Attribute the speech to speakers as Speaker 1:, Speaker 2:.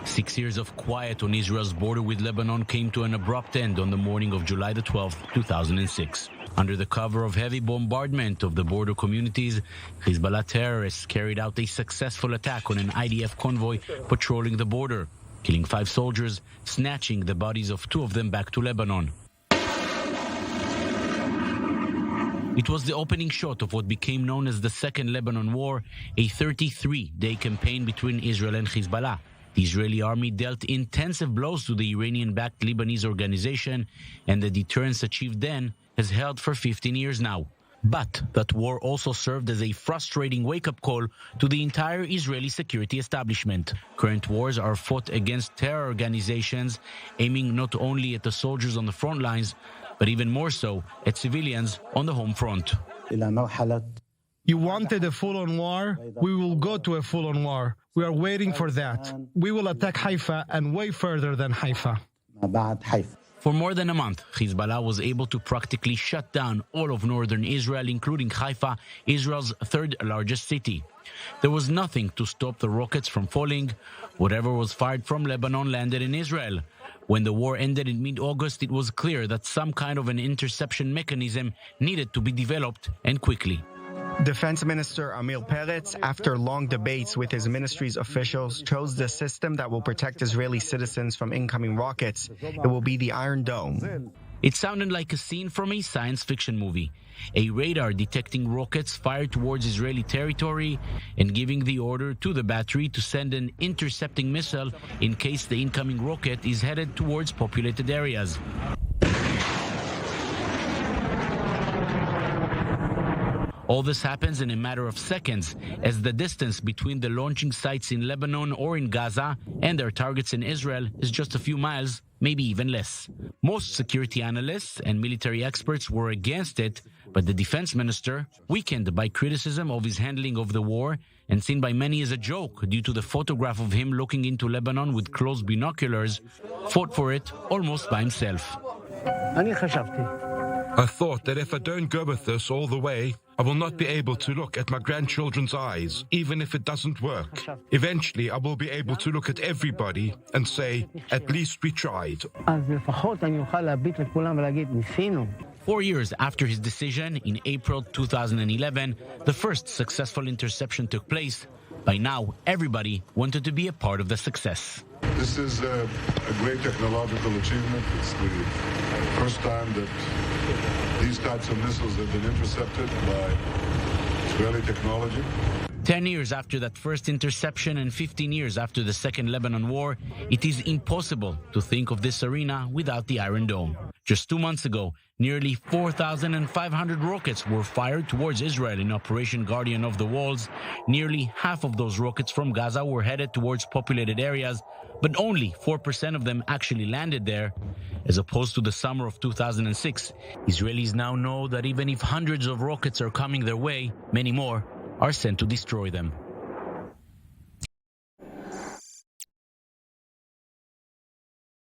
Speaker 1: 6 years of quiet on Israel's border with Lebanon came to an abrupt end on the morning of July the 12th, 2006. Under the cover of heavy bombardment of the border communities, Hezbollah terrorists carried out a successful attack on an IDF convoy patrolling the border, killing 5 soldiers, snatching the bodies of 2 of them back to Lebanon. It was the opening shot of what became known as the Second Lebanon War, a 33-day campaign between Israel and Hezbollah. The Israeli army dealt intensive blows to the Iranian-backed Lebanese organization, and the deterrence achieved then has held for 15 years now. But that war also served as a frustrating wake-up call to the entire Israeli security establishment. Current wars are fought against terror organizations, aiming not only at the soldiers on the front lines, but even more so at civilians on the home front.
Speaker 2: You wanted a full-on war? We will go to a full-on war. We are waiting for that. We will attack Haifa and way further than Haifa.
Speaker 1: For more than a month, Hezbollah was able to practically shut down all of northern Israel, including Haifa, Israel's third largest city. There was nothing to stop the rockets from falling. Whatever was fired from Lebanon landed in Israel. When the war ended in mid-August, it was clear that some kind of an interception mechanism needed to be developed, and quickly.
Speaker 3: Defense Minister Amir Peretz, after long debates with his ministry's officials, chose the system that will protect Israeli citizens from incoming rockets. It will be the Iron Dome.
Speaker 1: It sounded like a scene from a science fiction movie. A radar detecting rockets fired towards Israeli territory and giving the order to the battery to send an intercepting missile in case the incoming rocket is headed towards populated areas. All this happens in a matter of seconds, as the distance between the launching sites in Lebanon or in Gaza and their targets in Israel is just a few miles, maybe even less. Most security analysts and military experts were against it, but the defense minister, weakened by criticism of his handling of the war and seen by many as a joke due to the photograph of him looking into Lebanon with closed binoculars, fought for it almost by himself.
Speaker 4: I thought that if I don't go with this all the way, I will not be able to look at my grandchildren's eyes, even if it doesn't work. Eventually, I will be able to look at everybody and say, at least we tried.
Speaker 1: 4 years after his decision, in April 2011, the first successful interception took place. By now, everybody wanted to be a part of the success.
Speaker 5: This is a great technological achievement. It's the first time that these types of missiles have been intercepted by Israeli technology.
Speaker 1: 10 years after that first interception and 15 years after the Second Lebanon War, it is impossible to think of this arena without the Iron Dome. Just 2 months ago, nearly 4,500 rockets were fired towards Israel in Operation Guardian of the Walls. Nearly half of those rockets from Gaza were headed towards populated areas, but only 4% of them actually landed there. As opposed to the summer of 2006, Israelis now know that even if hundreds of rockets are coming their way, many more are sent to destroy them.